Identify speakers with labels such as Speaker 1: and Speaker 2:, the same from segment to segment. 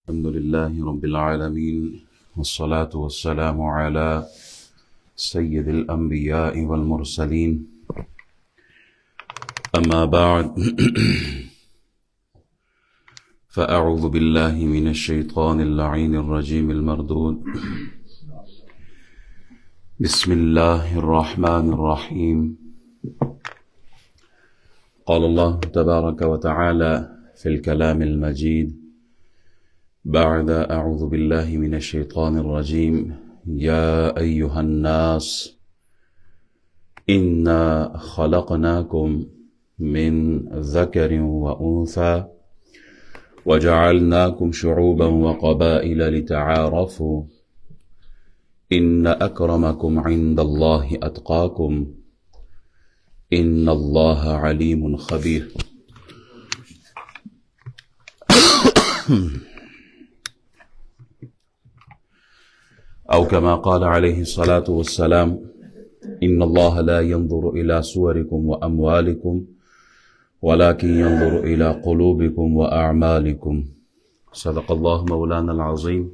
Speaker 1: الحمد لله رب العالمين والصلاة والسلام على سيد الأنبياء والمرسلين أما بعد فأعوذ بالله من الشيطان اللعين الرجيم المردود بسم الله الرحمن الرحيم قال الله تبارك وتعالى في الكلام المجيد بعد أعوذ بالله من الشيطان الرجيم يا أيها الناس إنا خلقناكم من ذكر وأنثى وجعلناكم شعوبا وقبائل لتعارفوا إن أكرمكم عند الله أتقاكم إن الله عليم خبير أو كما قال عليه الصلاة والسلام إن الله لا ينظر إلى صوركم وأموالكم ولكن ينظر إلى قلوبكم وأعمالكم صدق الله مولانا العظيم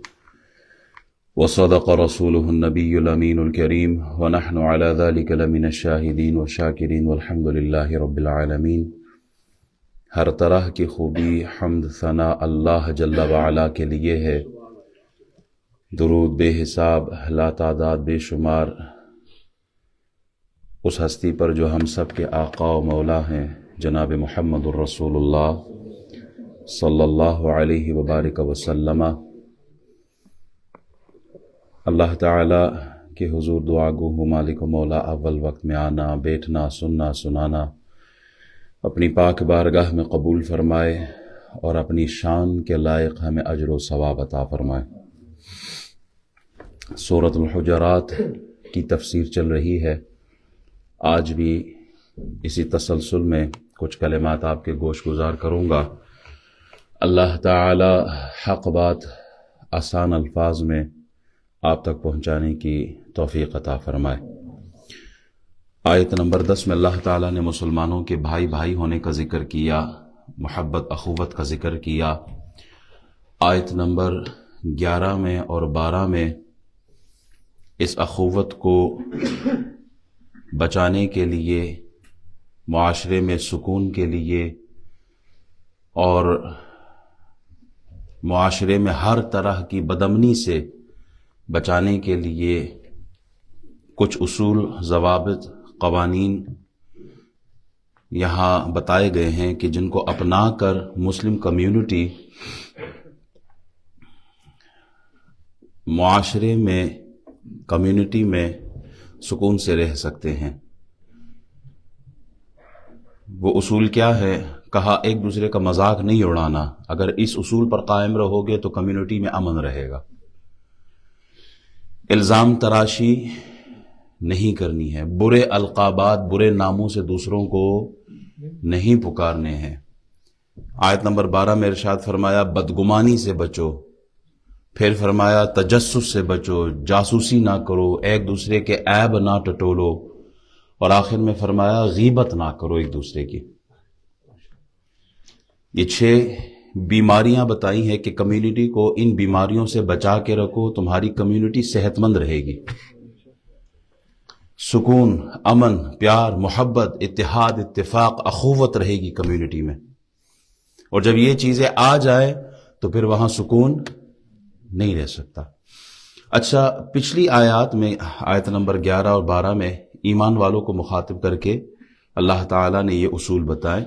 Speaker 1: وصدق رسوله النبي الأمين الكريم ونحن على ذلك لمن الشاهدين والشاكرين والحمد لله رب العالمين ہر طرح کی خوبی حمد ثنا اللہ جل وعلا کے لیے ہے، درود بے حساب لا تعداد بے شمار اس ہستی پر جو ہم سب کے آقا و مولا ہیں، جناب محمد الرسول اللہ صلی اللہ علیہ وبارک وسلم۔ اللہ تعالی کے حضور دعا گو ہوں مالک و مولا، اول وقت میں آنا، بیٹھنا، سننا، سنانا اپنی پاک بارگاہ میں قبول فرمائے اور اپنی شان کے لائق ہمیں اجر و ثواب عطا فرمائے۔ سورۃ الحجرات کی تفسیر چل رہی ہے، آج بھی اسی تسلسل میں کچھ کلمات آپ کے گوش گزار کروں گا۔ اللہ تعالی حق بات آسان الفاظ میں آپ تک پہنچانے کی توفیق عطا فرمائے۔ آیت نمبر 10 میں اللہ تعالیٰ نے مسلمانوں کے بھائی بھائی ہونے کا ذکر کیا، محبت اخوت کا ذکر کیا۔ آیت نمبر 11 میں اور 12 میں اس اخوت کو بچانے کے لیے، معاشرے میں سکون کے لیے اور معاشرے میں ہر طرح کی بدامنی سے بچانے کے لیے کچھ اصول، ضوابط، قوانین یہاں بتائے گئے ہیں کہ جن کو اپنا کر مسلم کمیونٹی معاشرے میں، کمیونٹی میں سکون سے رہ سکتے ہیں۔ وہ اصول کیا ہے؟ کہا ایک دوسرے کا مذاق نہیں اڑانا۔ اگر اس اصول پر قائم رہو گے تو کمیونٹی میں امن رہے گا۔ الزام تراشی نہیں کرنی ہے، برے القابات، برے ناموں سے دوسروں کو نہیں پکارنے ہیں۔ آیت نمبر 12 میں ارشاد فرمایا بدگمانی سے بچو، پھر فرمایا تجسس سے بچو، جاسوسی نہ کرو، ایک دوسرے کے عیب نہ ٹٹولو، اور آخر میں فرمایا غیبت نہ کرو ایک دوسرے کی۔ یہ 6 بیماریاں بتائی ہیں کہ کمیونٹی کو ان بیماریوں سے بچا کے رکھو، تمہاری کمیونٹی صحت مند رہے گی۔ سکون، امن، پیار، محبت، اتحاد، اتفاق، اخوت رہے گی کمیونٹی میں، اور جب یہ چیزیں آ جائے تو پھر وہاں سکون نہیں رہ سکتا۔ اچھا، پچھلی آیات میں آیت نمبر 11 اور 12 میں ایمان والوں کو مخاطب کر کے اللہ تعالیٰ نے یہ اصول بتائے۔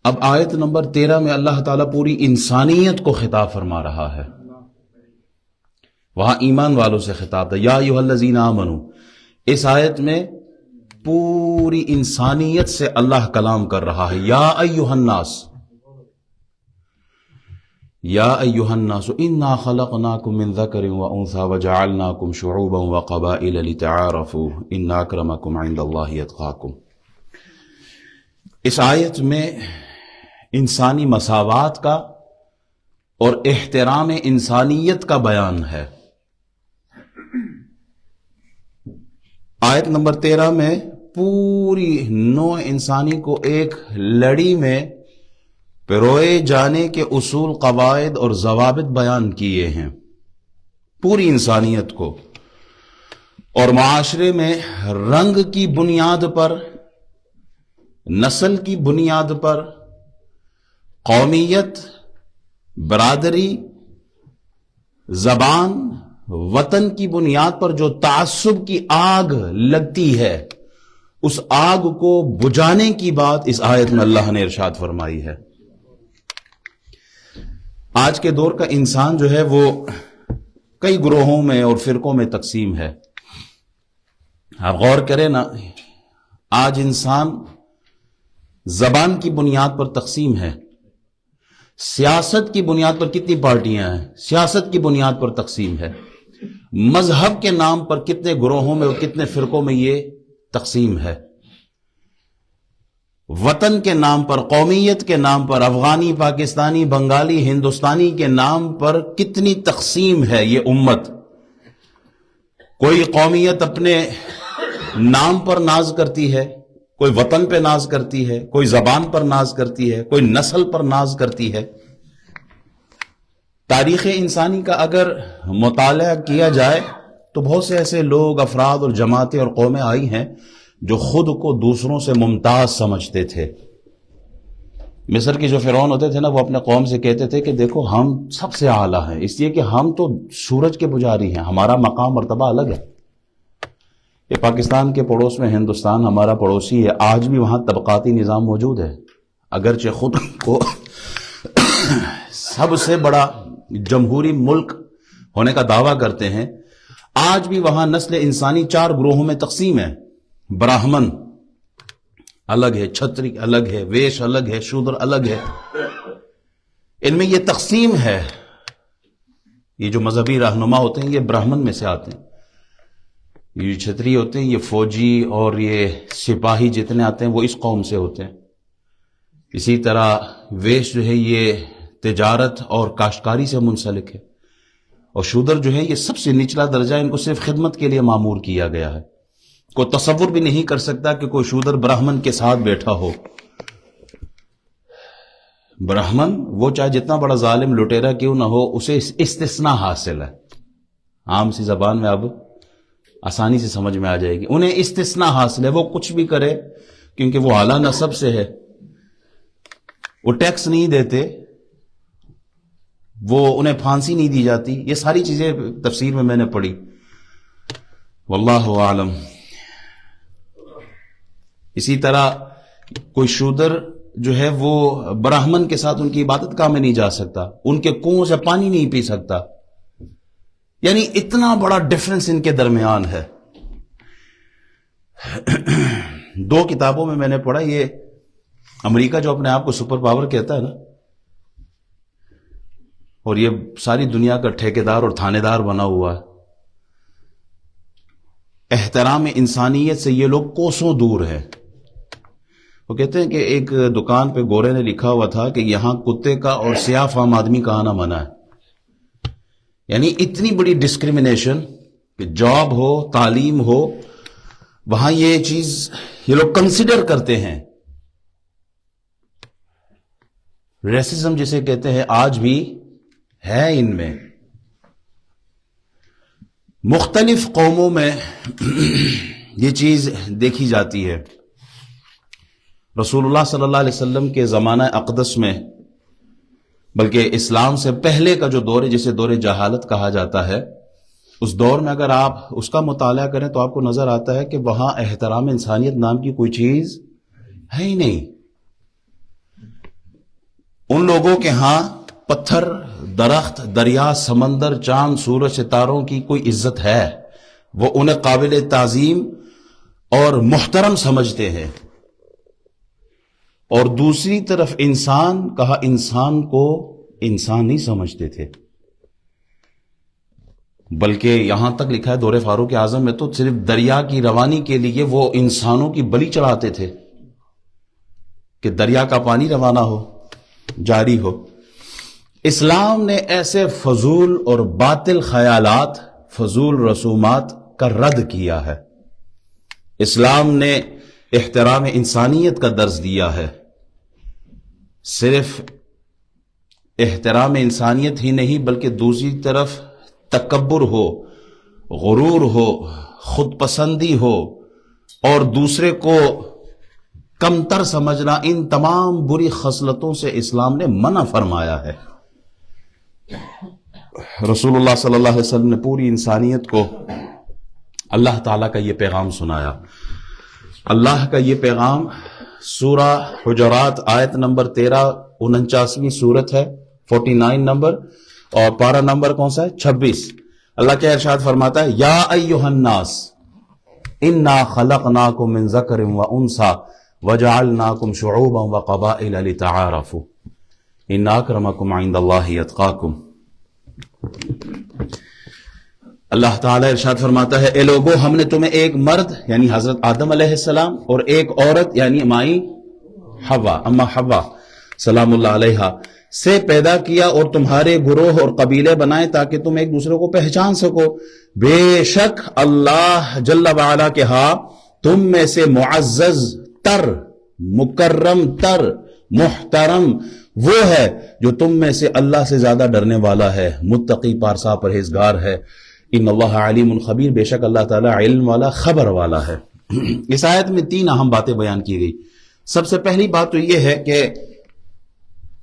Speaker 1: اب آیت نمبر 13 میں اللہ تعالیٰ پوری انسانیت کو خطاب فرما رہا ہے۔ وہاں ایمان والوں سے خطاب تھا، یا ایھا الذین آمنوا۔ اس آیت میں پوری انسانیت سے اللہ کلام کر رہا ہے۔ یا ایھا الناس، یا ایھا الناس انا خلقناکم من ذکر وانثی وجعلناکم شعوبا وقبائل لتعارفوا ان اکرمکم عند اللہ اتقاکم۔ اس آیت میں انسانی مساوات کا اور احترام انسانیت کا بیان ہے۔ آیت نمبر 13 میں پوری نوع انسانی کو ایک لڑی میں پیروئے جانے کے اصول، قواعد اور ضوابط بیان کیے ہیں پوری انسانیت کو، اور معاشرے میں رنگ کی بنیاد پر، نسل کی بنیاد پر، قومیت، برادری، زبان، وطن کی بنیاد پر جو تعصب کی آگ لگتی ہے، اس آگ کو بجھانے کی بات اس آیت میں اللہ نے ارشاد فرمائی ہے۔ آج کے دور کا انسان جو ہے وہ کئی گروہوں میں اور فرقوں میں تقسیم ہے۔ آپ غور کریں نا، آج انسان زبان کی بنیاد پر تقسیم ہے، سیاست کی بنیاد پر کتنی پارٹیاں ہیں، سیاست کی بنیاد پر تقسیم ہے، مذہب کے نام پر کتنے گروہوں میں اور کتنے فرقوں میں یہ تقسیم ہے، وطن کے نام پر، قومیت کے نام پر، افغانی، پاکستانی، بنگالی، ہندوستانی کے نام پر کتنی تقسیم ہے یہ امت۔ کوئی قومیت اپنے نام پر ناز کرتی ہے، کوئی وطن پہ ناز کرتی ہے، کوئی زبان پر ناز کرتی ہے، کوئی نسل پر ناز کرتی ہے۔ تاریخ انسانی کا اگر مطالعہ کیا جائے تو بہت سے ایسے لوگ، افراد اور جماعتیں اور قومیں آئی ہیں جو خود کو دوسروں سے ممتاز سمجھتے تھے۔ مصر کے جو فرعون ہوتے تھے نا، وہ اپنے قوم سے کہتے تھے کہ دیکھو ہم سب سے اعلیٰ ہیں، اس لیے کہ ہم تو سورج کے پجاری ہیں، ہمارا مقام مرتبہ الگ ہے۔ یہ پاکستان کے پڑوس میں ہندوستان ہمارا پڑوسی ہے، آج بھی وہاں طبقاتی نظام موجود ہے، اگرچہ خود کو سب سے بڑا جمہوری ملک ہونے کا دعویٰ کرتے ہیں، آج بھی وہاں نسل انسانی 4 گروہوں میں تقسیم ہے۔ براہمن الگ ہے، چھتری الگ ہے، ویش الگ ہے، شودر الگ ہے، ان میں یہ تقسیم ہے۔ یہ جو مذہبی رہنما ہوتے ہیں یہ براہمن میں سے آتے ہیں، یہ چھتری ہوتے ہیں، یہ فوجی اور یہ سپاہی جتنے آتے ہیں وہ اس قوم سے ہوتے ہیں۔ اسی طرح ویش جو ہے یہ تجارت اور کاشتکاری سے منسلک ہے، اور شودر جو ہے یہ سب سے نچلا درجہ، ان کو صرف خدمت کے لیے مامور کیا گیا ہے۔ کوئی تصور بھی نہیں کر سکتا کہ کوئی شودر براہمن کے ساتھ بیٹھا ہو۔ براہمن وہ چاہے جتنا بڑا ظالم لٹیرا کیوں نہ ہو، اسے استثناء حاصل ہے۔ عام سی زبان میں اب آسانی سے سمجھ میں آ جائے گی، انہیں استثناء حاصل ہے، وہ کچھ بھی کرے کیونکہ وہ اعلیٰ نسب سے ہے، وہ ٹیکس نہیں دیتے، وہ انہیں پھانسی نہیں دی جاتی۔ یہ ساری چیزیں تفسیر میں نے پڑھی، واللہ اعلم۔ اسی طرح کوئی شودر جو ہے وہ براہمن کے ساتھ ان کی عبادت گاہ میں نہیں جا سکتا، ان کے کنویں سے پانی نہیں پی سکتا، یعنی اتنا بڑا ڈفرنس ان کے درمیان ہے۔ 2 کتابوں میں نے پڑھا، یہ امریکہ جو اپنے آپ کو سپر پاور کہتا ہے نا، اور یہ ساری دنیا کا ٹھیکیدار اور تھانے دار بنا ہوا ہے، احترام انسانیت سے یہ لوگ کوسوں دور ہیں۔ وہ کہتے ہیں کہ ایک دکان پہ گورے نے لکھا ہوا تھا کہ یہاں کتے کا اور سیاہ فام آدمی کا آنا منع ہے، یعنی اتنی بڑی ڈسکریمنیشن کہ جاب ہو، تعلیم ہو، وہاں یہ چیز یہ لوگ کنسیڈر کرتے ہیں۔ ریسزم جسے کہتے ہیں آج بھی ہے ان میں۔ مختلف قوموں میں یہ چیز دیکھی جاتی ہے۔ رسول اللہ صلی اللہ علیہ وسلم کے زمانہ اقدس میں، بلکہ اسلام سے پہلے کا جو دور ہے جسے دور جہالت کہا جاتا ہے، اس دور میں اگر آپ اس کا مطالعہ کریں تو آپ کو نظر آتا ہے کہ وہاں احترام انسانیت نام کی کوئی چیز ہے ہی نہیں۔ ان لوگوں کے ہاں پتھر، درخت، دریا، سمندر، چاند، سورج، ستاروں کی کوئی عزت ہے، وہ انہیں قابل تعظیم اور محترم سمجھتے ہیں۔ اور دوسری طرف انسان کہا، انسان کو انسان نہیں سمجھتے تھے، بلکہ یہاں تک لکھا ہے دور فاروق اعظم میں تو صرف دریا کی روانی کے لیے وہ انسانوں کی بلی چڑھاتے تھے کہ دریا کا پانی روانہ ہو، جاری ہو۔ اسلام نے ایسے فضول اور باطل خیالات، فضول رسومات کا رد کیا ہے۔ اسلام نے احترام انسانیت کا درس دیا ہے۔ صرف احترام انسانیت ہی نہیں بلکہ دوسری طرف تکبر ہو، غرور ہو، خود پسندی ہو اور دوسرے کو کمتر سمجھنا، ان تمام بری خصلتوں سے اسلام نے منع فرمایا ہے۔ رسول اللہ صلی اللہ علیہ وسلم نے پوری انسانیت کو اللہ تعالیٰ کا یہ پیغام سنایا۔ اللہ کا یہ پیغام سورہ حجرات آیت نمبر 13، 49ویں سورت ہے، 49 نمبر، اور پارہ نمبر کون سا ہے؟ 26۔ اللہ کیا ارشاد فرماتا ہے؟ یا ایھا الناس انا خلقناکم من ذکر و انثی وجعلناکم شعوبا وقبائل لتعارفوا ان اکرمکم عند اللہ اتقاکم۔ اللہ تعالیٰ ارشاد فرماتا ہے، اے لوگو، ہم نے تمہیں ایک مرد یعنی حضرت آدم علیہ السلام اور ایک عورت یعنی مائی حوا، اما حوا سلام اللہ علیہا سے پیدا کیا اور تمہارے گروہ اور قبیلے بنائے تاکہ تم ایک دوسرے کو پہچان سکو۔ بے شک اللہ جل وعلا کے ہاں تم میں سے معزز تر، مکرم تر، محترم وہ ہے جو تم میں سے اللہ سے زیادہ ڈرنے والا ہے، متقی، پارسا، پرہیزگار ہے۔ ان اللہ علیم خبیر، بے شک اللہ تعالیٰ علم والا، خبر والا ہے۔ اس آیت میں 3 اہم باتیں بیان کی گئی۔ سب سے پہلی بات تو یہ ہے کہ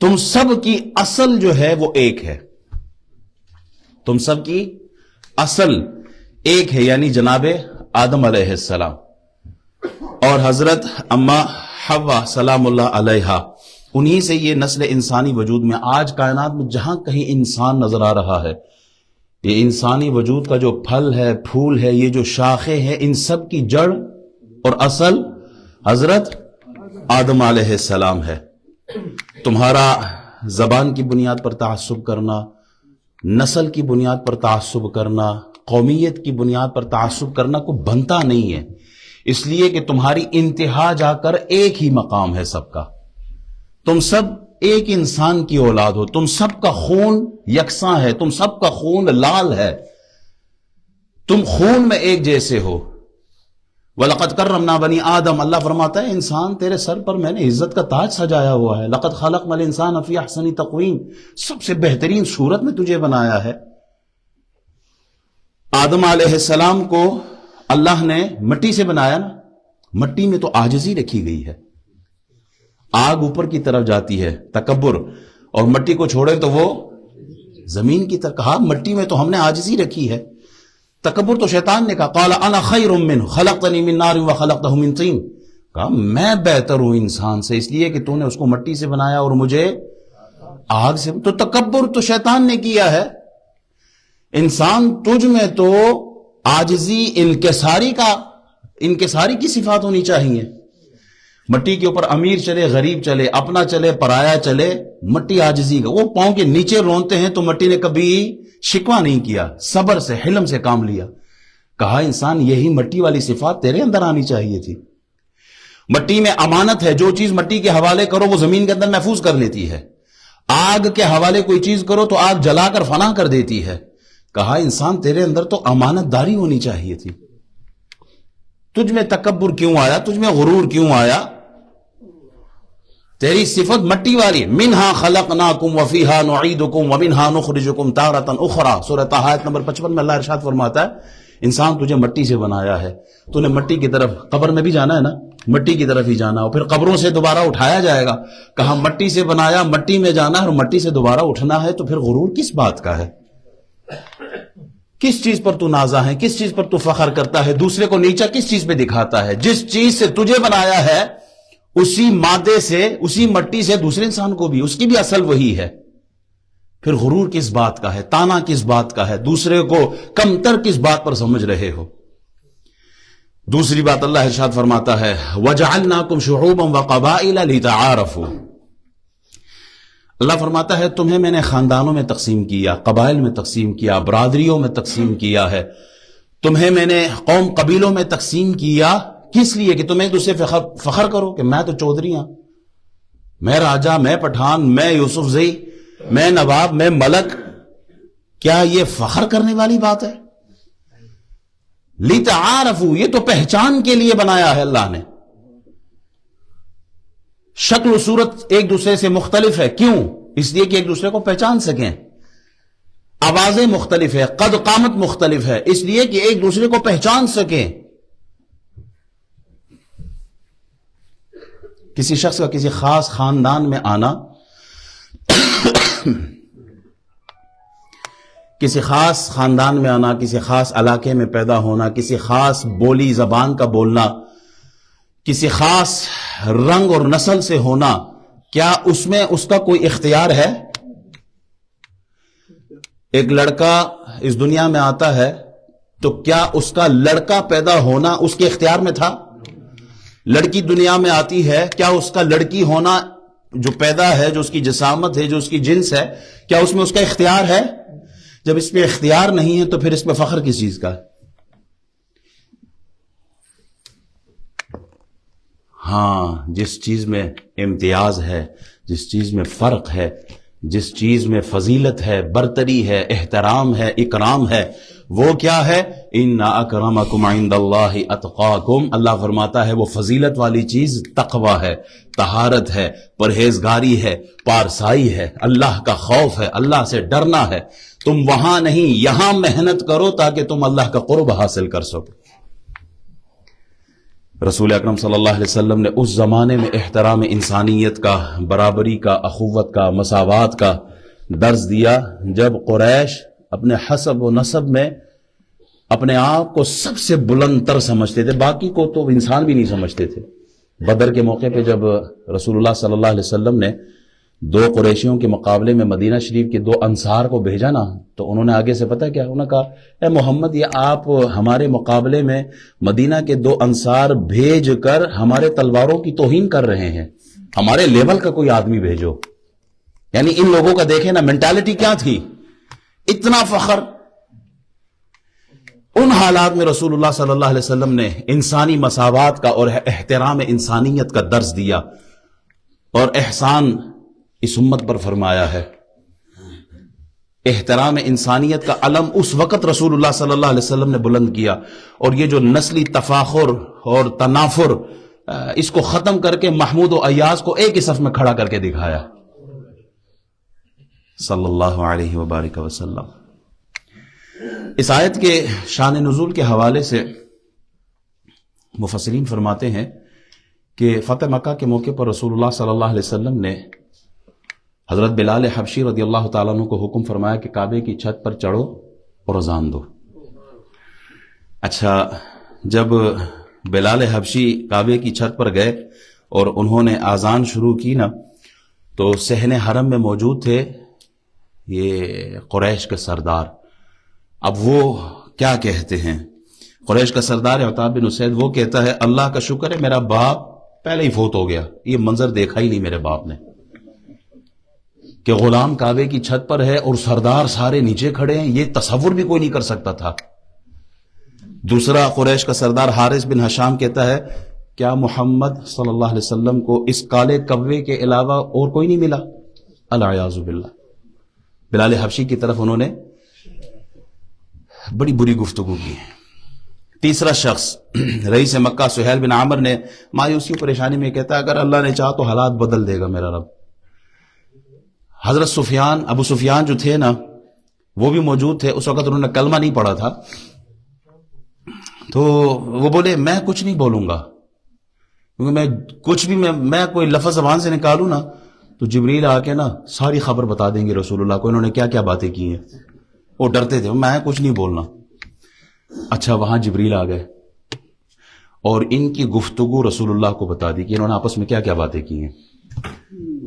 Speaker 1: تم سب کی اصل جو ہے وہ ایک ہے، تم سب کی اصل ایک ہے، یعنی جناب آدم علیہ السلام اور حضرت اما حوا سلام اللہ علیہا، انہی سے یہ نسل انسانی وجود میں آج کائنات میں جہاں کہیں انسان نظر آ رہا ہے، یہ انسانی وجود کا جو پھل ہے، پھول ہے، یہ جو شاخیں ہیں، ان سب کی جڑ اور اصل حضرت آدم علیہ السلام ہے۔ تمہارا زبان کی بنیاد پر تعصب کرنا، نسل کی بنیاد پر تعصب کرنا، قومیت کی بنیاد پر تعصب کرنا کو بنتا نہیں ہے، اس لیے کہ تمہاری انتہا جا کر ایک ہی مقام ہے سب کا۔ تم سب ایک انسان کی اولاد ہو، تم سب کا خون یکساں ہے، تم سب کا خون لال ہے، تم خون میں ایک جیسے ہو۔ وَلَقَدْ كَرَّمْنَا بَنِي آدم، اللہ فرماتا ہے انسان تیرے سر پر میں نے عزت کا تاج سجایا ہوا ہے۔ لَقَدْ خَلَقْنَا الْإِنسَانَ فِي أَحْسَنِ تَقْوِيمٍ، سب سے بہترین صورت میں تجھے بنایا ہے۔ آدم علیہ السلام کو اللہ نے مٹی سے بنایا نا، مٹی میں تو عاجزی رکھی گئی ہے، آگ اوپر کی طرف جاتی ہے تکبر، اور مٹی کو چھوڑے تو وہ زمین کی طرف، کہا مٹی میں تو ہم نے عاجزی رکھی ہے۔ تکبر تو شیطان نے کہا، قال انا خیر منہ خلقتنی من نار وخلقتہ من طین، کہا میں بہتر ہوں انسان سے، اس لیے کہ تو نے اس کو مٹی سے بنایا اور مجھے آگ سے۔ تو تکبر تو شیطان نے کیا ہے۔ انسان تجھ میں تو عاجزی، انکساری کی صفات ہونی چاہیے۔ مٹی کے اوپر امیر چلے، غریب چلے، اپنا چلے، پرایا چلے، مٹی عاجزی کا، وہ پاؤں کے نیچے رونتے ہیں تو مٹی نے کبھی شکوہ نہیں کیا، صبر سے، حلم سے کام لیا۔ کہا انسان یہی مٹی والی صفات تیرے اندر آنی چاہیے تھی۔ مٹی میں امانت ہے، جو چیز مٹی کے حوالے کرو وہ زمین کے اندر محفوظ کر لیتی ہے، آگ کے حوالے کوئی چیز کرو تو آگ جلا کر فنا کر دیتی ہے۔ کہا انسان تیرے اندر تو امانت داری ہونی چاہیے تھی، تجھ میں تکبر کیوں آیا، تجھ میں غرور کیوں آیا؟ تیری صفت مٹی والی، منہا خلقناکم وفیہا نعیدکم ومنہا نخرجکم تارۃ اخری، سورۃ طٰہٰ آیت نمبر 55 میں اللہ ارشاد فرماتا ہے انسان تجھے مٹی سے بنایا ہے، تو نے مٹی کی طرف، قبر میں بھی جانا ہے نا، مٹی کی طرف ہی جانا، اور پھر قبروں سے دوبارہ اٹھایا جائے گا۔ کہا مٹی سے بنایا، مٹی میں جانا ہے اور مٹی سے دوبارہ اٹھنا ہے، تو پھر غرور کس بات کا ہے؟ کس چیز پر تو نازا ہے، کس چیز پر تو فخر کرتا ہے، دوسرے کو نیچا کس چیز پہ دکھاتا ہے؟ جس چیز سے تجھے بنایا ہے اسی مادے سے، اسی مٹی سے دوسرے انسان کو بھی، اس کی بھی اصل وہی ہے، پھر غرور کس بات کا ہے، تانا کس بات کا ہے، دوسرے کو کمتر کس بات پر سمجھ رہے ہو؟ دوسری بات اللہ ارشاد فرماتا ہے وَجَعَلْنَاكُمْ شُعُوبًا وَقَبَائِلَ لِتَعَارَفُوا، اللہ فرماتا ہے تمہیں میں نے خاندانوں میں تقسیم کیا، قبائل میں تقسیم کیا، برادریوں میں تقسیم کیا ہے، تمہیں میں نے قوم قبیلوں میں تقسیم کیا، کس لیے؟ کہ تم ایک دوسرے فخر کرو کہ میں تو چودھری ہوں، میں راجہ، میں پٹھان، میں یوسف زئی، میں نواب، میں ملک۔ کیا یہ فخر کرنے والی بات ہے؟ لِتَعَارَفُوا، یہ تو پہچان کے لیے بنایا ہے اللہ نے۔ شکل و صورت ایک دوسرے سے مختلف ہے، کیوں؟ اس لیے کہ ایک دوسرے کو پہچان سکیں. آوازیں مختلف ہے، قد قامت مختلف ہے، اس لیے کہ ایک دوسرے کو پہچان سکیں. کسی شخص کا کسی خاص خاندان میں آنا، کسی خاص خاندان میں آنا، کسی خاص علاقے میں پیدا ہونا، کسی خاص بولی زبان کا بولنا، کسی خاص رنگ اور نسل سے ہونا، کیا اس میں اس کا کوئی اختیار ہے؟ ایک لڑکا اس دنیا میں آتا ہے تو کیا اس کا لڑکا پیدا ہونا اس کے اختیار میں تھا؟ لڑکی دنیا میں آتی ہے، کیا اس کا لڑکی ہونا جو پیدا ہے، جو اس کی جسامت ہے، جو اس کی جنس ہے، کیا اس میں اس کا اختیار ہے؟ جب اس میں اختیار نہیں ہے تو پھر اس میں فخر کس چیز کا ہے؟ ہاں، جس چیز میں امتیاز ہے، جس چیز میں فرق ہے، جس چیز میں فضیلت ہے، برتری ہے، احترام ہے، اکرام ہے، وہ کیا ہے؟ ان اکرمکم عند اللہ اتقاکم. اللہ فرماتا ہے وہ فضیلت والی چیز تقوی ہے، طہارت ہے، پرہیزگاری ہے، پارسائی ہے، اللہ کا خوف ہے، اللہ سے ڈرنا ہے. تم وہاں نہیں، یہاں محنت کرو تاکہ تم اللہ کا قرب حاصل کر سکو. رسول اکرم صلی اللہ علیہ وسلم نے اس زمانے میں احترام انسانیت کا، برابری کا، اخوت کا، مساوات کا درس دیا جب قریش اپنے حسب و نسب میں اپنے آپ کو سب سے بلند تر سمجھتے تھے، باقی کو تو انسان بھی نہیں سمجھتے تھے. بدر کے موقع پہ جب رسول اللہ صلی اللہ علیہ وسلم نے 2 قریشیوں کے مقابلے میں مدینہ شریف کے 2 انصار کو بھیجا نا، تو انہوں نے آگے سے پتہ کیا؟ انہوں نے کہا اے محمد، یہ آپ ہمارے مقابلے میں مدینہ کے 2 انصار بھیج کر ہمارے تلواروں کی توہین کر رہے ہیں، ہمارے لیول کا کوئی آدمی بھیجو. یعنی ان لوگوں کا دیکھیں نا مینٹالٹی کیا تھی، اتنا فخر. ان حالات میں رسول اللہ صلی اللہ علیہ وسلم نے انسانی مساوات کا اور احترام انسانیت کا درس دیا اور احسان اس امت پر فرمایا ہے. احترام انسانیت کا علم اس وقت رسول اللہ صلی اللہ علیہ وسلم نے بلند کیا، اور یہ جو نسلی تفاخر اور تنافر، اس کو ختم کر کے محمود و ایاز کو ایک ہی صف میں کھڑا کر کے دکھایا صلی اللہ علیہ وبارک وسلم. اس آیت کے شان نزول کے حوالے سے مفسرین فرماتے ہیں کہ فتح مکہ کے موقع پر رسول اللہ صلی اللہ علیہ وسلم نے حضرت بلال حبشی رضی اللہ تعالیٰ عنہ کو حکم فرمایا کہ کعبے کی چھت پر چڑھو اور اذان دو. اچھا، جب بلال حبشی کعبے کی چھت پر گئے اور انہوں نے اذان شروع کی نا، تو صحن حرم میں موجود تھے یہ قریش کے سردار. اب وہ کیا کہتے ہیں؟ قریش کا سردار عتاب بن اسید وہ کہتا ہے اللہ کا شکر ہے میرا باپ پہلے ہی فوت ہو گیا، یہ منظر دیکھا ہی نہیں میرے باپ نے کہ غلام کعبے کی چھت پر ہے اور سردار سارے نیچے کھڑے ہیں، یہ تصور بھی کوئی نہیں کر سکتا تھا. دوسرا قریش کا سردار حارث بن ہشام کہتا ہے کیا محمد صلی اللہ علیہ وسلم کو اس کالے کوے کے علاوہ اور کوئی نہیں ملا؟ العیاذ باللہ. بلال حبشی کی طرف انہوں نے بڑی بری گفتگو کی. تیسرا شخص رئیس مکہ سہیل بن عامر نے مایوسی پریشانی میں کہتا ہے اگر اللہ نے چاہا تو حالات بدل دے گا میرا رب. حضرت سفیان، ابو سفیان جو تھے نا وہ بھی موجود تھے، اس وقت انہوں نے کلمہ نہیں پڑھا تھا، تو وہ بولے میں کچھ نہیں بولوں گا، کیونکہ میں کچھ بھی میں کوئی لفظ زبان سے نکالوں نا تو جبریل آ کے نا ساری خبر بتا دیں گے رسول اللہ کو انہوں نے کیا کیا باتیں کی ہیں. وہ ڈرتے تھے، میں کچھ نہیں بولنا. اچھا، وہاں جبریل آ گئے اور ان کی گفتگو رسول اللہ کو بتا دی کہ انہوں نے آپس میں کیا کیا باتیں کی ہیں.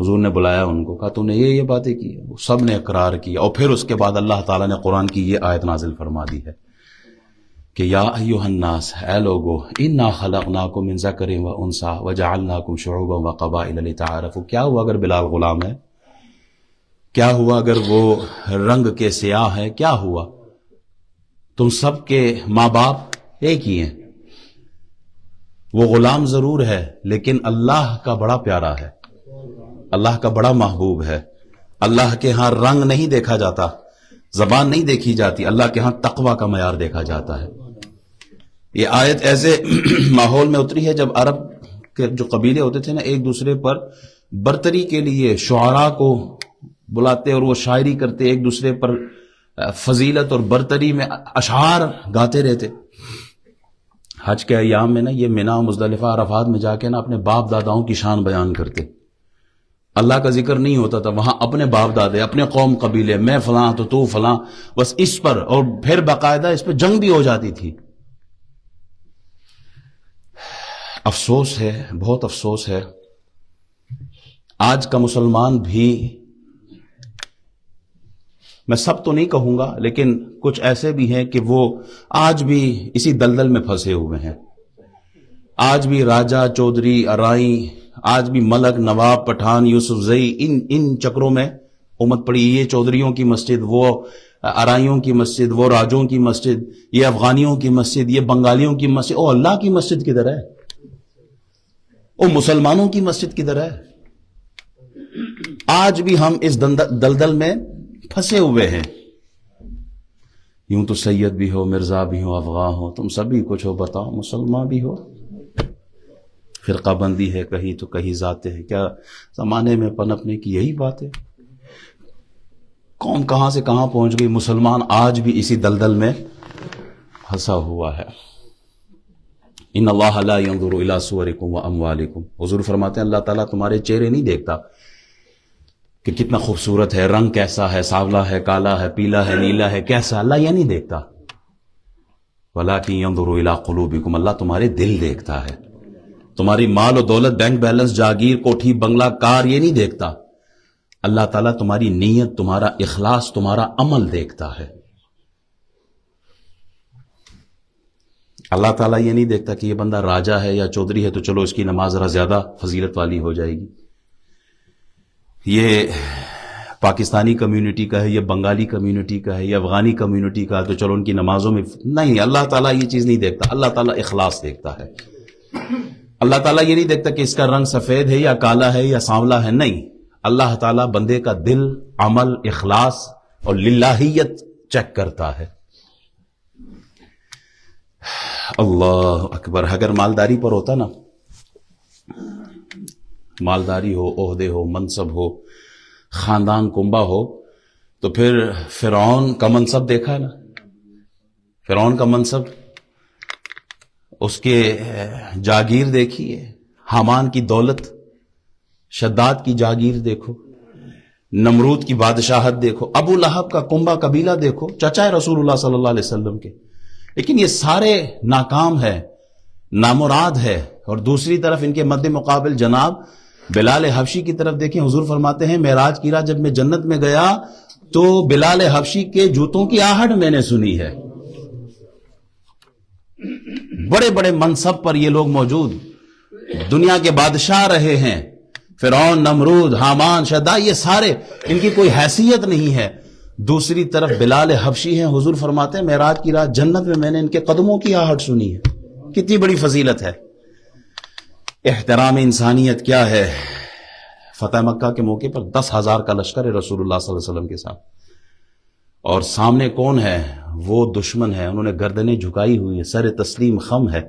Speaker 1: حضور نے بلایا ان کو، کہا تو نے یہ باتیں کی ہیں، وہ سب نے اقرار کیا. اور پھر اس کے بعد اللہ تعالیٰ نے قرآن کی یہ آیت نازل فرما دی ہے کہ یا ایھا الناس، اے لوگو، انا خلقناکم من ذکر و انثی وجعلناکم شعوبا وقبائل لتعارفوا. کیا ہوا اگر بلال غلام ہے؟ کیا ہوا اگر وہ رنگ کے سیاہ ہے؟ کیا ہوا؟ تم سب کے ماں باپ ایک ہی ہیں. وہ غلام ضرور ہے لیکن اللہ کا بڑا پیارا ہے، اللہ کا بڑا محبوب ہے. اللہ کے ہاں رنگ نہیں دیکھا جاتا، زبان نہیں دیکھی جاتی، اللہ کے ہاں تقوی کا معیار دیکھا جاتا ہے. یہ آیت ایسے ماحول میں اتری ہے جب عرب کے جو قبیلے ہوتے تھے نا ایک دوسرے پر برتری کے لیے شعراء کو بلاتے اور وہ شاعری کرتے، ایک دوسرے پر فضیلت اور برتری میں اشعار گاتے رہتے۔ حج کے ایام میں نا یہ منی، مزدلفہ، عرفات میں جا کے نا اپنے باپ داداؤں کی شان بیان کرتے۔ اللہ کا ذکر نہیں ہوتا تھا وہاں، اپنے باپ دادے، اپنے قوم قبیلے، میں فلاں تو فلاں، بس اس پر، اور پھر باقاعدہ اس پہ جنگ بھی ہو جاتی تھی۔ افسوس ہے، بہت افسوس ہے، آج کا مسلمان بھی، میں سب تو نہیں کہوں گا لیکن کچھ ایسے بھی ہیں کہ وہ آج بھی اسی دلدل میں پھنسے ہوئے ہیں۔ آج بھی راجہ، چودھری، ارائی، آج بھی ملک، نواب، پٹھان، یوسف زئی، ان چکروں میں امت پڑی۔ یہ چودھریوں کی مسجد، وہ ارائیوں کی مسجد، وہ راجوں کی مسجد، یہ افغانیوں کی مسجد، یہ بنگالیوں کی مسجد۔ او اللہ کی مسجد کدھر ہے؟ او مسلمانوں کی مسجد کدھر ہے؟ آج بھی ہم اس دلدل میں پھنسے ہوئے ہیں۔ یوں تو سید بھی ہو، مرزا بھی ہو، افغان ہو، تم سبھی کچھ ہو، بتاؤ مسلمان بھی ہو؟ فرقہ بندی ہے کہیں تو کہیں ذاتیں ہیں، کیا زمانے میں پنپنے کی یہی بات ہے؟ قوم کہاں سے کہاں پہنچ گئی، مسلمان آج بھی اسی دلدل میں پھنسا ہوا ہے۔ ان اللہ لا ينظر الى صورکم واموالکم، حضور فرماتے ہیں اللہ تعالیٰ تمہارے چہرے نہیں دیکھتا کہ کتنا خوبصورت ہے، رنگ کیسا ہے، سانولا ہے، کالا ہے، پیلا ہے، نیلا ہے، کیسا، اللہ یہ نہیں دیکھتا۔ ولکن ينظر الى قلوبکم، اللہ تمہارے دل دیکھتا ہے، تمہاری مال و دولت، بینک بیلنس، جاگیر، کوٹھی، بنگلہ، کار یہ نہیں دیکھتا۔ اللہ تعالیٰ تمہاری نیت، تمہارا اخلاص، تمہارا عمل دیکھتا ہے۔ اللہ تعالیٰ یہ نہیں دیکھتا کہ یہ بندہ راجہ ہے یا چودھری ہے تو چلو اس کی نماز ذرا زیادہ فضیلت والی ہو جائے گی، یہ پاکستانی کمیونٹی کا ہے، یہ بنگالی کمیونٹی کا ہے، یہ افغانی کمیونٹی کا ہے تو چلو ان کی نمازوں میں، نہیں، اللہ تعالیٰ یہ چیز نہیں دیکھتا۔ اللہ تعالیٰ اخلاص دیکھتا ہے۔ اللہ تعالیٰ یہ نہیں دیکھتا کہ اس کا رنگ سفید ہے یا کالا ہے یا سانولا ہے، نہیں، اللہ تعالیٰ بندے کا دل، عمل، اخلاص اور للہیت چیک کرتا ہے۔ اللہ اکبر۔ اگر مالداری پر ہوتا نا، مالداری ہو، عہدے ہو، منصب ہو، خاندان کنبہ ہو، تو پھر فرعون کا منصب دیکھا ہے نا، فرعون کا منصب، اس کے جاگیر دیکھیے، حامان کی دولت، شداد کی جاگیر دیکھو، نمرود کی بادشاہت دیکھو، ابو لہب کا کنبہ قبیلہ دیکھو، چچا رسول اللہ صلی اللہ علیہ وسلم کے، لیکن یہ سارے ناکام ہے، نامراد ہے۔ اور دوسری طرف ان کے مد مقابل جناب بلال حبشی کی طرف دیکھیں، حضور فرماتے ہیں معراج کی رات جب میں جنت میں گیا تو بلال حبشی کے جوتوں کی آہٹ میں نے سنی ہے۔ بڑے بڑے منصب پر یہ لوگ موجود، دنیا کے بادشاہ رہے ہیں، فرعون، نمرود، حامان، شداد، یہ سارے، ان کی کوئی حیثیت نہیں ہے۔ دوسری طرف بلال حبشی ہیں، حضور فرماتے ہیں معراج کی رات جنت میں نے ان کے قدموں کی آہٹ سنی ہے۔ کتنی بڑی فضیلت ہے۔ احترام انسانیت کیا ہے۔ فتح مکہ کے موقع پر 10,000 کا لشکر ہے رسول اللہ صلی اللہ علیہ وسلم کے ساتھ، اور سامنے کون ہے؟ وہ دشمن ہے، انہوں نے گردنیں جھکائی ہوئی ہیں، سر تسلیم خم ہے،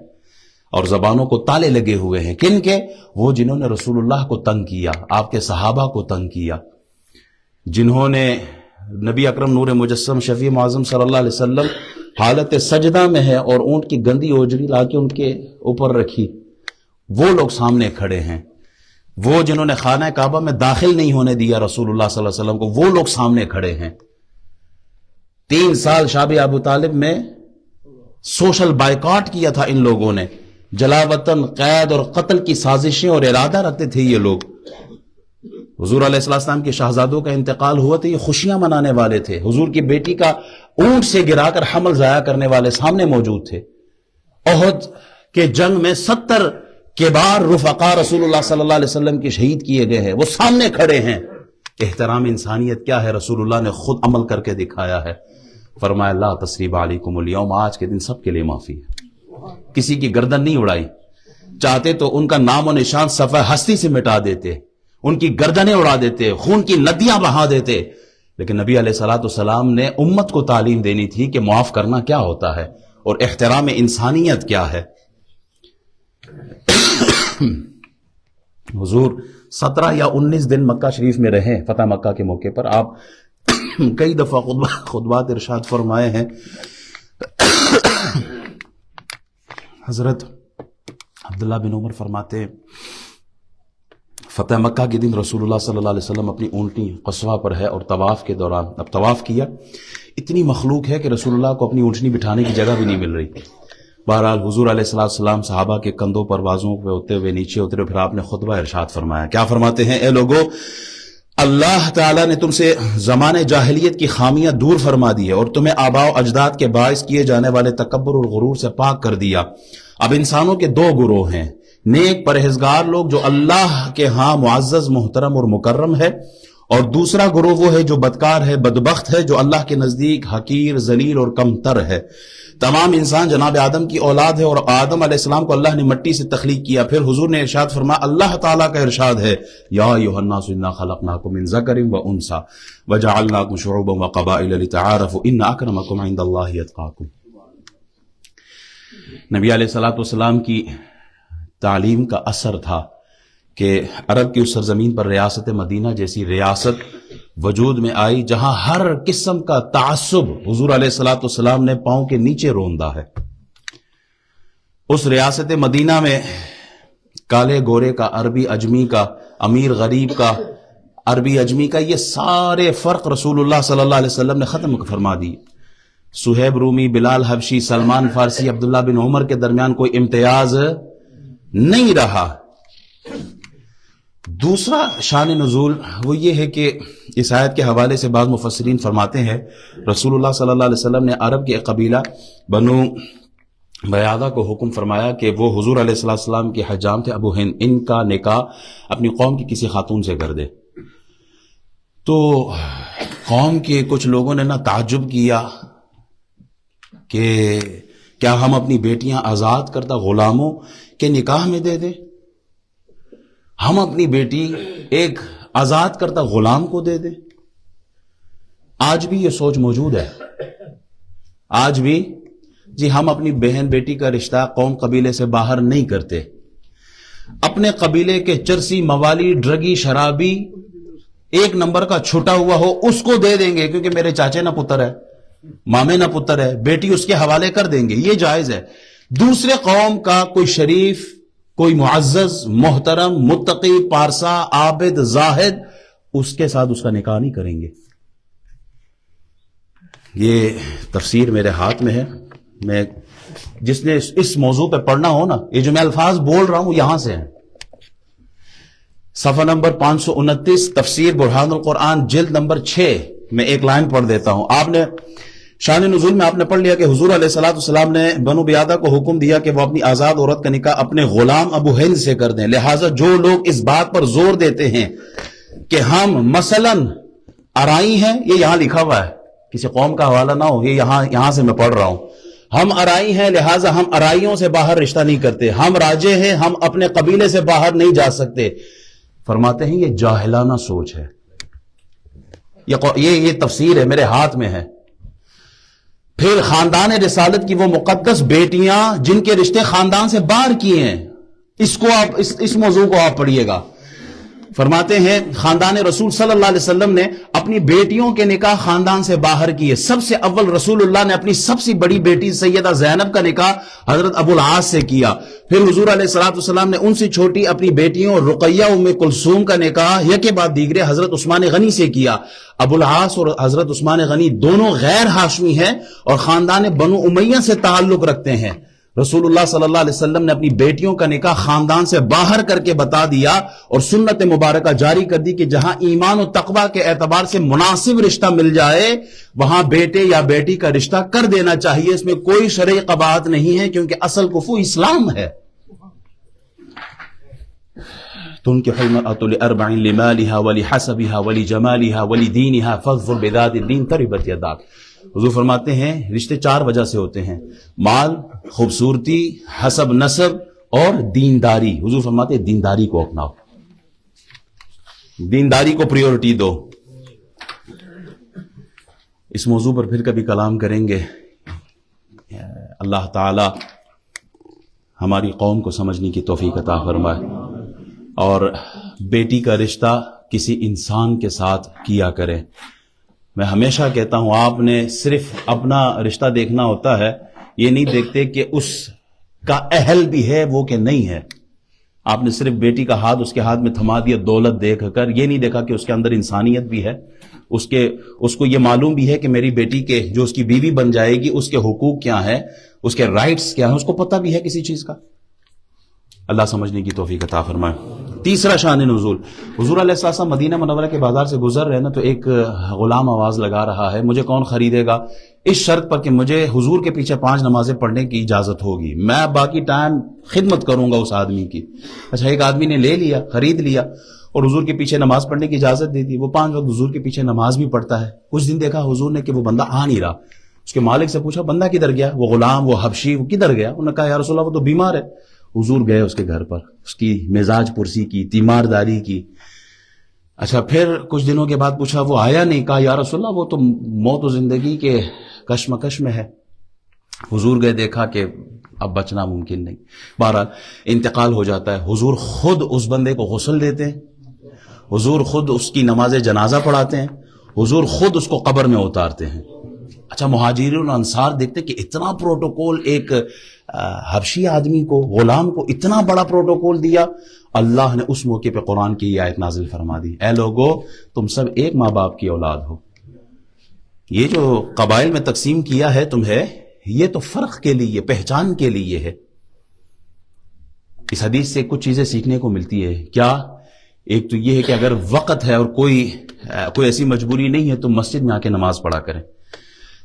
Speaker 1: اور زبانوں کو تالے لگے ہوئے ہیں۔ کن کے؟ وہ جنہوں نے رسول اللہ کو تنگ کیا، آپ کے صحابہ کو تنگ کیا، جنہوں نے نبی اکرم نور مجسم شفیع معظم صلی اللہ علیہ وسلم حالت سجدہ میں ہے اور اونٹ کی گندی اوجری لا کے ان کے اوپر رکھی، وہ لوگ سامنے کھڑے ہیں۔ وہ جنہوں نے خانہ کعبہ میں داخل نہیں ہونے دیا رسول اللہ صلی اللہ علیہ وسلم کو، وہ لوگ سامنے کھڑے ہیں۔ 3 سال شاب ابو طالب میں سوشل بائیکاٹ کیا تھا ان لوگوں نے، جلا وطن، قید اور قتل کی سازشیں اور ارادہ رکھتے تھے یہ لوگ۔ حضور علیہ السلام کے شہزادوں کا انتقال ہوا تو یہ خوشیاں منانے والے تھے، حضور کی بیٹی کا اونٹ سے گرا کر حمل ضائع کرنے والے سامنے موجود تھے۔ احد کے جنگ میں 70 کبار رفقا رسول اللہ صلی اللہ علیہ وسلم کے شہید کیے گئے ہیں، وہ سامنے کھڑے ہیں۔ احترام انسانیت کیا ہے، رسول اللہ نے خود عمل کر کے دکھایا ہے۔ فرمایا لا تثریب علیکم اليوم، آج کے دن سب کے لیے معافی ہے، کسی کی گردن نہیں اڑائی، چاہتے تو ان کا نام و نشان صفحہ ہستی سے مٹا دیتے، ان کی گردنیں اڑا دیتے، خون کی ندیاں بہا دیتے، لیکن نبی علیہ السلام نے امت کو تعلیم دینی تھی کہ معاف کرنا کیا ہوتا ہے اور احترام انسانیت کیا ہے۔ حضور 17 یا 19 دن مکہ شریف میں رہے فتح مکہ کے موقع پر، آپ کئی دفعہ خطبات ارشاد فرمائے ہیں. حضرت عبداللہ بن عمر فرماتے ہیں فتح مکہ کے دن رسول اللہ صلی اللہ علیہ وسلم اپنی اونٹنی قصوہ پر ہے اور طواف کے دوران اب طواف کیا، اتنی مخلوق ہے کہ رسول اللہ کو اپنی اونٹنی بٹھانے کی جگہ بھی نہیں مل رہی. بہرحال حضور علیہ السلام صحابہ کے کندھوں پر بازوؤں پہ ہوتے ہوئے نیچے اترے، پھر آپ نے خطبہ ارشاد فرمایا. کیا فرماتے ہیں؟ اے لوگو، اللہ تعالیٰ نے تم سے زمانے جاہلیت کی خامیاں دور فرما دی ہے اور تمہیں آباء و اجداد کے باعث کیے جانے والے تکبر اور غرور سے پاک کر دیا. اب انسانوں کے 2 گروہ ہیں، نیک پرہیزگار لوگ جو اللہ کے ہاں معزز، محترم اور مکرم ہے، اور دوسرا گروہ وہ ہے جو بدکار ہے، بدبخت ہے، جو اللہ کے نزدیک حقیر، ذلیل اور کمتر ہے. تمام انسان جناب آدم کی اولاد ہے اور آدم علیہ السلام کو اللہ نے مٹی سے تخلیق کیا. پھر حضور نے ارشاد فرمایا، اللہ تعالیٰ کا ارشاد ہے، یا ایھا الناس انا خلقناکم من ذکر و انثی وجعلناکم شعوبا وقبائل لتعارفوا ان اکرمکم عند اللہ اتقاکم. نبی علیہ الصلوۃ والسلام کی تعلیم کا اثر تھا کہ عرب کی اس سرزمین پر ریاست مدینہ جیسی ریاست وجود میں آئی جہاں ہر قسم کا تعصب حضور علیہ الصلوۃ والسلام نے پاؤں کے نیچے روندا ہے. اس ریاست مدینہ میں کالے گورے کا، عربی اجمی کا، امیر غریب کا، عربی اجمی کا، یہ سارے فرق رسول اللہ صلی اللہ علیہ وسلم نے ختم فرما دی. صہیب رومی، بلال حبشی، سلمان فارسی، عبداللہ بن عمر کے درمیان کوئی امتیاز نہیں رہا. دوسرا شان نزول وہ یہ ہے کہ اس آیت کے حوالے سے بعض مفسرین فرماتے ہیں رسول اللہ صلی اللہ علیہ وسلم نے عرب کے ایک قبیلہ بنو بیادہ کو حکم فرمایا کہ وہ حضور علیہ السلام کے حجام تھے ابو ہند، ان کا نکاح اپنی قوم کی کسی خاتون سے کر دے. تو قوم کے کچھ لوگوں نے نہ تعجب کیا کہ کیا ہم اپنی بیٹیاں آزاد کردہ غلاموں کے نکاح میں دے دیں؟ ہم اپنی بیٹی ایک آزاد کردہ غلام کو دے دیں؟ آج بھی یہ سوچ موجود ہے. آج بھی جی ہم اپنی بہن بیٹی کا رشتہ قوم قبیلے سے باہر نہیں کرتے. اپنے قبیلے کے چرسی، موالی، ڈرگی، شرابی، 1 نمبر کا چھٹا ہوا ہو اس کو دے دیں گے کیونکہ میرے چاچے نہ پتر ہے، مامے نہ پتر ہے، بیٹی اس کے حوالے کر دیں گے، یہ جائز ہے. دوسرے قوم کا کوئی شریف، کوئی معزز، محترم، متقی، پارسا، عابد، زاہد، اس کے ساتھ اس کا نکاح نہیں کریں گے. یہ تفسیر میرے ہاتھ میں ہے. میں جس نے اس موضوع پہ پڑھنا ہو نا، یہ جو میں الفاظ بول رہا ہوں یہاں سے ہیں. صفحہ نمبر 529 تفسیر برہان القرآن جلد نمبر 6 میں ایک لائن پڑھ دیتا ہوں. آپ نے شان نزول میں آپ نے پڑھ لیا کہ حضور علیہ السلام نے بنو بیادہ کو حکم دیا کہ وہ اپنی آزاد عورت کا نکاح اپنے غلام ابو ہند سے کر دیں. لہٰذا جو لوگ اس بات پر زور دیتے ہیں کہ ہم مثلاً ارائی ہیں، یہ یہاں لکھا ہوا ہے، کسی قوم کا حوالہ نہ ہو، یہ یہاں سے میں پڑھ رہا ہوں. ہم ارائی ہیں لہٰذا ہم ارائیوں سے باہر رشتہ نہیں کرتے، ہم راجے ہیں، ہم اپنے قبیلے سے باہر نہیں جا سکتے. فرماتے ہیں یہ جاہلانہ سوچ ہے. یہ تفسیر ہے، میرے ہاتھ میں ہے. پھر خاندان رسالت کی وہ مقدس بیٹیاں جن کے رشتے خاندان سے باہر کیے ہیں، اس موضوع کو آپ پڑھیے گا. فرماتے ہیں خاندان رسول صلی اللہ علیہ وسلم نے اپنی بیٹیوں کے نکاح خاندان سے باہر کیے. سب سے اول رسول اللہ نے اپنی سب سے بڑی بیٹی سیدہ زینب کا نکاح حضرت ابو العاص سے کیا. پھر حضور علیہ السلام نے ان سے چھوٹی اپنی بیٹیوں رقیہ ام کلثوم کا نکاح یکے بعد دیگرے حضرت عثمان غنی سے کیا. ابو العاص اور حضرت عثمان غنی دونوں غیر ہاشمی ہیں اور خاندان بنو امیہ سے تعلق رکھتے ہیں. رسول اللہ صلی اللہ علیہ وسلم نے اپنی بیٹیوں کا نکاح خاندان سے باہر کر کے بتا دیا اور سنت مبارکہ جاری کر دی کہ جہاں ایمان و تقوی کے اعتبار سے مناسب رشتہ مل جائے وہاں بیٹے یا بیٹی کا رشتہ کر دینا چاہیے. اس میں کوئی شرعی قباحت نہیں ہے کیونکہ اصل کفو اسلام ہے. تنكح المرأة لأربع لمالها ولحسبها ولجمالها ولدينها فاظفر بذات الدين تربت يداك. حضور فرماتے ہیں رشتے 4 وجہ سے ہوتے ہیں: مال، خوبصورتی، حسب نسب اور دینداری. حضور فرماتے ہیں دینداری کو اپناؤ، دینداری کو پریورٹی دو. اس موضوع پر پھر کبھی کلام کریں گے. اللہ تعالی ہماری قوم کو سمجھنے کی توفیق عطا فرمائے اور بیٹی کا رشتہ کسی انسان کے ساتھ کیا کریں. میں ہمیشہ کہتا ہوں آپ نے صرف اپنا رشتہ دیکھنا ہوتا ہے، یہ نہیں دیکھتے کہ اس کا اہل بھی ہے وہ کہ نہیں ہے. آپ نے صرف بیٹی کا ہاتھ اس کے ہاتھ میں تھما دیا دولت دیکھ کر، یہ نہیں دیکھا کہ اس کے اندر انسانیت بھی ہے، اس کو یہ معلوم بھی ہے کہ میری بیٹی کے جو اس کی بیوی بن جائے گی اس کے حقوق کیا ہیں، اس کے رائٹس کیا ہیں، اس کو پتہ بھی ہے کسی چیز کا. اللہ سمجھنے کی توفیق عطا فرمائے. تیسرا شان نزول، حضور علیہ السلام مدینہ منورہ کے بازار سے گزر رہے نا تو ایک غلام آواز لگا رہا ہے مجھے کون خریدے گا اس شرط پر کہ مجھے حضور کے پیچھے 5 نمازیں پڑھنے کی اجازت ہوگی، میں باقی ٹائم خدمت کروں گا اس آدمی کی. اچھا ایک آدمی نے لے لیا، خرید لیا اور حضور کے پیچھے نماز پڑھنے کی اجازت دے دی. وہ 5 وقت حضور کے پیچھے نماز بھی پڑھتا ہے. کچھ دن دیکھا حضور نے کہ وہ بندہ آ نہیں رہا. اس کے مالک سے پوچھا بندہ کدھر گیا، وہ غلام وہ حبشی وہ کدھر گیا؟ انہوں نے کہا یا رسول اللہ وہ تو بیمار ہے. حضور گئے اس کے گھر پر، اس کی مزاج پرسی کی، تیمارداری کی. اچھا پھر کچھ دنوں کے بعد پوچھا وہ آیا نہیں. کہا یا رسول اللہ وہ تو موت و زندگی کے کشمکش میں ہے. حضور گئے، دیکھا کہ اب بچنا ممکن نہیں. بہرحال انتقال ہو جاتا ہے. حضور خود اس بندے کو غسل دیتے ہیں، حضور خود اس کی نماز جنازہ پڑھاتے ہیں، حضور خود اس کو قبر میں اتارتے ہیں. اچھا مہاجرین انصار دیکھتے کہ اتنا پروٹوکول ایک حبشی آدمی کو، غلام کو اتنا بڑا پروٹوکول دیا. اللہ نے اس موقع پہ قرآن کی یہ آیت نازل فرما دی، اے لوگو تم سب ایک ماں باپ کی اولاد ہو. یہ جو قبائل میں تقسیم کیا ہے تمہیں، یہ تو فرق کے لیے، پہچان کے لیے ہے. اس حدیث سے کچھ چیزیں سیکھنے کو ملتی ہے. کیا؟ ایک تو یہ ہے کہ اگر وقت ہے اور کوئی ایسی مجبوری نہیں ہے تو مسجد میں آ کے نماز پڑھا کریں.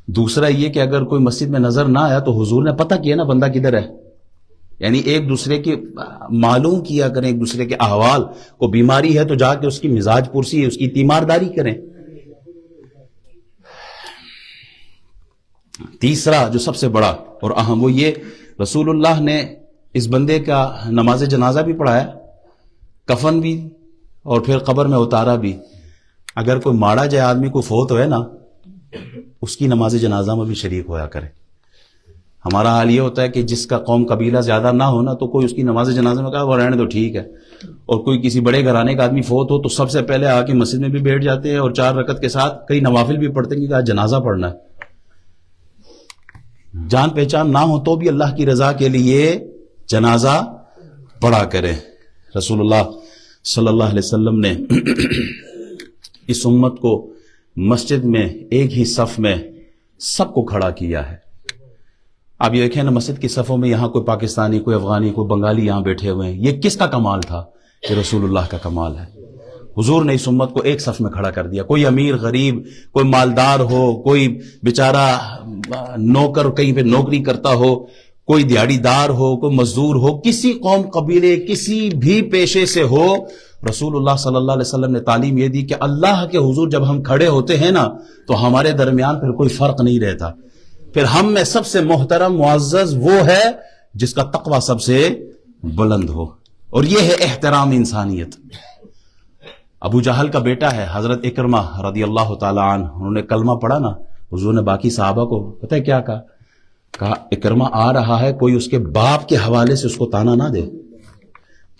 Speaker 1: دوسرا یہ کہ اگر کوئی مسجد میں نظر نہ آیا تو حضور نے پتہ کیا نا بندہ کدھر ہے، یعنی ایک دوسرے کی معلوم کیا کریں، ایک دوسرے کے احوال. کو بیماری ہے تو جا کے اس کی مزاج پرسی ہے، اس کی تیمارداری کریں. تیسرا جو سب سے بڑا اور اہم وہ یہ، رسول اللہ نے اس بندے کا نماز جنازہ بھی پڑھایا، کفن بھی، اور پھر قبر میں اتارا بھی. اگر کوئی ماڑا جائے آدمی کو فوت ہوئے نا اس کی نماز جنازہ میں بھی شریک ہویا کرے. ہمارا حال یہ ہوتا ہے کہ جس کا قوم قبیلہ زیادہ نہ ہونا تو کوئی اس کی نماز جنازہ میں کہا وہ رہنے تو ٹھیک ہے، اور کوئی کسی بڑے گھرانے کا آدمی فوت ہو تو سب سے پہلے آ کے مسجد میں بھی بیٹھ جاتے ہیں اور 4 رکعت کے ساتھ کئی نوافل بھی پڑھتے ہیں کہ آج جنازہ پڑھنا ہے. جان پہچان نہ ہو تو بھی اللہ کی رضا کے لیے جنازہ پڑھا کرے. رسول اللہ صلی اللہ علیہ وسلم نے اس امت کو مسجد میں ایک ہی صف میں سب کو کھڑا کیا ہے. آپ یہ دیکھیں نا مسجد کی صفوں میں یہاں کوئی پاکستانی، کوئی افغانی، کوئی بنگالی یہاں بیٹھے ہوئے ہیں. یہ کس کا کمال تھا؟ یہ رسول اللہ کا کمال ہے. حضور نے اس امت کو ایک صف میں کھڑا کر دیا. کوئی امیر غریب، کوئی مالدار ہو، کوئی بیچارہ نوکر کہیں پہ نوکری کرتا ہو، کوئی دیہڑی دار ہو، کوئی مزدور ہو، کسی قوم قبیلے کسی بھی پیشے سے ہو، رسول اللہ صلی اللہ علیہ وسلم نے تعلیم یہ دی کہ اللہ کے حضور جب ہم کھڑے ہوتے ہیں نا تو ہمارے درمیان پھر کوئی فرق نہیں رہتا. پھر ہم میں سب سے محترم معزز وہ ہے جس کا تقوی سب سے بلند ہو، اور یہ ہے احترام انسانیت. ابو جہل کا بیٹا ہے حضرت اکرمہ رضی اللہ تعالی عنہ، انہوں نے کلمہ پڑھا نا، حضور نے باقی صحابہ کو پتہ ہے کیا کہا اکرمہ آ رہا ہے، کوئی اس کے باپ کے حوالے سے اس کو تانا نہ دے،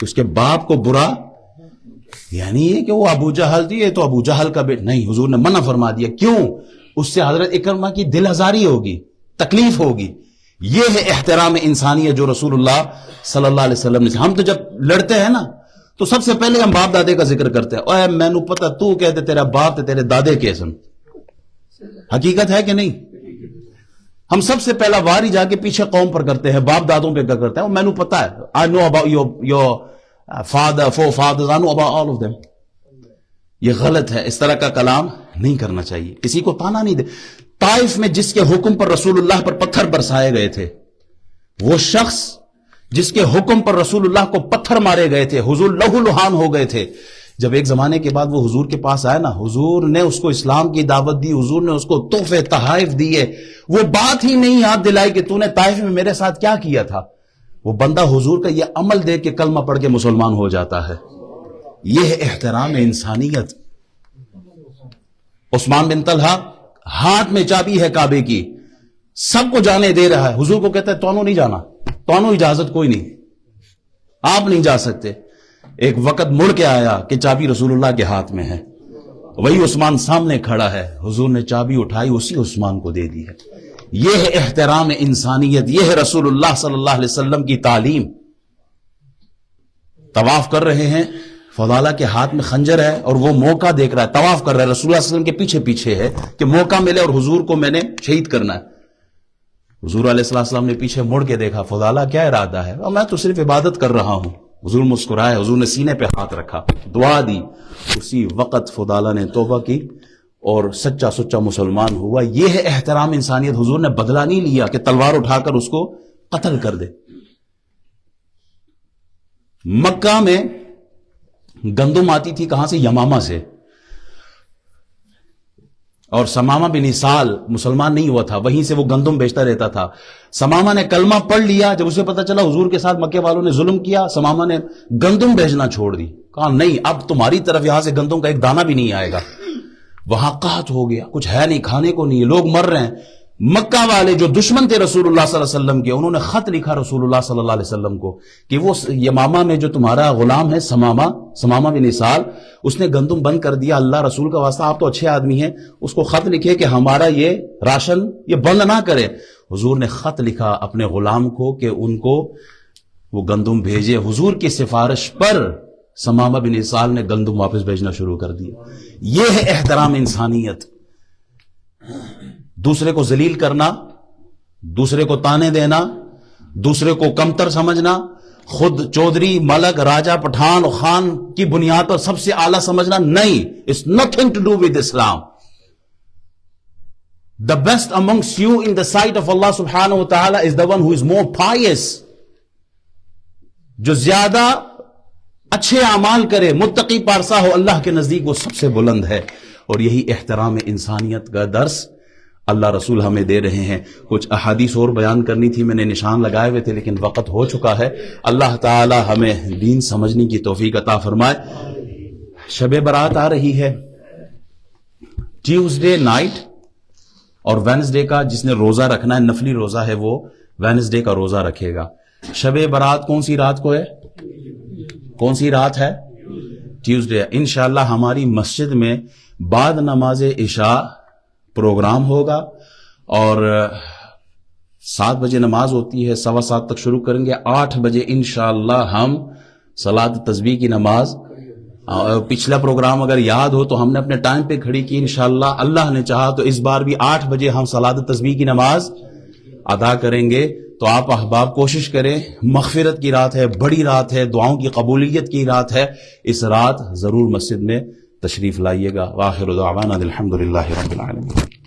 Speaker 1: اس کے باپ کو برا، یعنی یہ کہ وہ ابو جہل تھی، یہ تو ابو جہل کا بیٹا نہیں. حضور نے منع فرما دیا. کیوں؟ اس سے حضرت اکرمہ کی دل آزاری ہوگی، تکلیف ہوگی. یہ ہے احترام انسانیت جو رسول اللہ صلی اللہ علیہ وسلم نے. ہم تو جب لڑتے ہیں نا تو سب سے پہلے ہم باپ دادے کا ذکر کرتے ہیں. اوے میں نو پتہ تو کہتے تیرا باپ تے تیرے دادے کیسن. حقیقت ہے کہ نہیں؟ ہم سب سے پہلا واری جا کے پیچھے قوم پر کرتے ہیں، باپ دادوں پہ کرتے ہیں. میں نو پتہ ہے، I know about your father, forefathers, I know about all of them. یہ غلط ہے، اس طرح کا کلام نہیں کرنا چاہیے. کسی کو تانا نہیں دے. طائف میں جس کے حکم پر رسول اللہ پر پتھر برسائے گئے تھے، وہ شخص جس کے حکم پر رسول اللہ کو پتھر مارے گئے تھے، حضور لہو لہان ہو گئے تھے، جب ایک زمانے کے بعد وہ حضور کے پاس آیا نا، حضور نے اس کو اسلام کی دعوت دی، حضور نے اس کو تحفے تحائف دیے، وہ بات ہی نہیں یاد دلائی کہ تو نے طائف میں میرے ساتھ کیا کیا تھا. وہ بندہ حضور کا یہ عمل دیکھ کے کلمہ پڑھ کے مسلمان ہو جاتا ہے. یہ ہے احترام انسانیت. عثمان بن طلحہ ہاتھ میں چابی ہے کعبے کی، سب کو جانے دے رہا ہے، حضور کو کہتا ہے تو نہیں جانا، تو اجازت کوئی نہیں، آپ نہیں جا سکتے. ایک وقت مڑ کے آیا کہ چابی رسول اللہ کے ہاتھ میں ہے، وہی عثمان سامنے کھڑا ہے، حضور نے چابی اٹھائی، اسی عثمان کو دے دی ہے۔ یہ ہے احترام انسانیت، یہ ہے رسول اللہ صلی اللہ علیہ وسلم کی تعلیم۔ طواف کر رہے ہیں، فضالہ کے ہاتھ میں خنجر ہے اور وہ موقع دیکھ رہا ہے، طواف کر رہا ہے، رسول اللہ صلی اللہ علیہ وسلم کے پیچھے پیچھے ہے کہ موقع ملے اور حضور کو میں نے شہید کرنا ہے۔ حضور علیہ السلام نے پیچھے مڑ کے دیکھا، فضالہ کیا ارادہ ہے؟ اور میں تو صرف عبادت کر رہا ہوں۔ حضور مسکرائے، حضور نے سینے پہ ہاتھ رکھا، دعا دی، اسی وقت فضالہ نے توبہ کی اور سچا سچا مسلمان ہوا۔ یہ ہے احترام انسانیت۔ حضور نے بدلہ نہیں لیا کہ تلوار اٹھا کر اس کو قتل کر دے۔ مکہ میں گندم آتی تھی کہاں سے؟ یمامہ سے، اور سمامہ بن اسال مسلمان نہیں ہوا تھا، وہیں سے وہ گندم بیچتا رہتا تھا۔ سمامہ نے کلمہ پڑھ لیا، جب اسے پتا چلا حضور کے ساتھ مکے والوں نے ظلم کیا، سمامہ نے گندم بیچنا چھوڑ دی، کہا نہیں اب تمہاری طرف یہاں سے گندم کا ایک دانہ بھی نہیں آئے گا۔ وہاں قحط ہو گیا، کچھ ہے نہیں، کھانے کو نہیں، لوگ مر رہے ہیں۔ مکہ والے جو دشمن تھے رسول اللہ صلی اللہ علیہ وسلم کے، انہوں نے خط لکھا رسول اللہ صلی اللہ علیہ وسلم کو کہ وہ یمامہ میں جو تمہارا غلام ہے سمامہ بن اسال، اس نے گندم بند کر دیا، اللہ رسول کا واسطہ آپ تو اچھے آدمی ہیں، اس کو خط لکھے کہ ہمارا یہ راشن یہ بند نہ کرے۔ حضور نے خط لکھا اپنے غلام کو کہ ان کو وہ گندم بھیجے۔ حضور کی سفارش پر سمامہ بن اسال نے گندم واپس بھیجنا شروع کر دیا۔ یہ ہے احترام انسانیت۔ دوسرے کو ذلیل کرنا، دوسرے کو تانے دینا، دوسرے کو کمتر سمجھنا، خود چودھری، ملک، راجہ، پٹھان اور خان کی بنیاد پر سب سے اعلیٰ سمجھنا، نہیں، it's nothing to do with Islam. The best amongst you in the sight of Allah subhanahu wa ta'ala is the one who is more pious. جو زیادہ اچھے اعمال کرے، متقی پارسا ہو، اللہ کے نزدیک وہ سب سے بلند ہے۔ اور یہی احترام انسانیت کا درس اللہ رسول ہمیں دے رہے ہیں۔ کچھ احادیث اور بیان کرنی تھی، میں نے نشان لگائے ہوئے تھے لیکن وقت ہو چکا ہے۔ اللہ تعالی ہمیں دین سمجھنے کی توفیق عطا فرمائے۔ شب برات آ رہی ہے، ٹیوزڈے نائٹ اور وینسڈے کا جس نے روزہ رکھنا ہے، نفلی روزہ ہے، وہ وینسڈے کا روزہ رکھے گا۔ شب برات کون سی رات کو ہے؟ کون سی رات ہے؟ ٹیوزڈے۔ انشاءاللہ ہماری مسجد میں بعد نماز عشاء پروگرام ہوگا اور 7 بجے نماز ہوتی ہے، 7:15 تک شروع کریں گے۔ 8 بجے انشاءاللہ ہم صلاۃ تسبیح کی نماز، پچھلا پروگرام اگر یاد ہو تو ہم نے اپنے ٹائم پہ کھڑی کی، انشاءاللہ اللہ نے چاہا تو اس بار بھی 8 بجے ہم صلاۃ تسبیح کی نماز ادا کریں گے۔ تو آپ احباب کوشش کریں، مغفرت کی رات ہے، بڑی رات ہے، دعاؤں کی قبولیت کی رات ہے، اس رات ضرور مسجد میں تشریف لائیے گا۔ وآخر دعوانا الحمدللہ رب العالمین۔